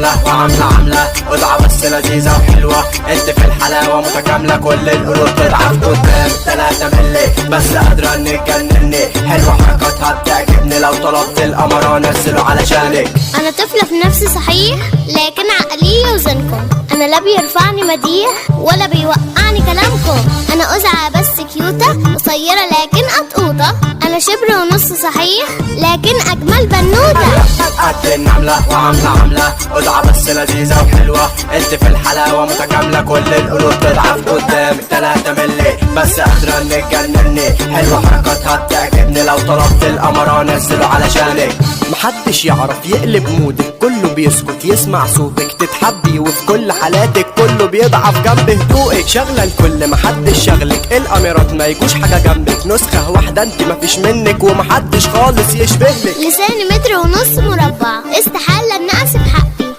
نملة وعاملة قطعة بس لذيذة وحلوة. انت في الحلاوة متكاملة، كل القلوب تضعف قدام 3 ملي بس قادرة انك تجنني. حلوة حركاتها بتعجبني، لو طلبت القمر انزله علشانك. انا طفلة في نفسي صحيح، لكن عقلي يوزنكم. انا لا بيرفعني مديح ولا بيوقعني كلامكم. انا قزعة بس كيوتة، قصيرة لكن قطقوطة. انا شبر ونص صحيح، لكن اجمل بنوتة. قد النملة وعاملة قطعة بس لذيذة وحلوة. انت في الحلاوة متكاملة، كل القلوب تضعف قدامك 3 ملي بس قادرة انك تجنني. حلوة حركاتها بتعجبني، لو طلبت القمر انزله علشانك. محدش يعرف يقلب مودك، كله بيسكت يسمع صوتك. تتحبي وفي كل حالاتك، كله بيضعف جنب هدوءك. شغلة الكل محدش شغلك، الاميرات ما يجوش حاجة جنبك. نسخة واحدة انت مفيش منك، ومحدش خالص يشبهلك. لساني 1.5 متر مربع، استحالة ان اقسم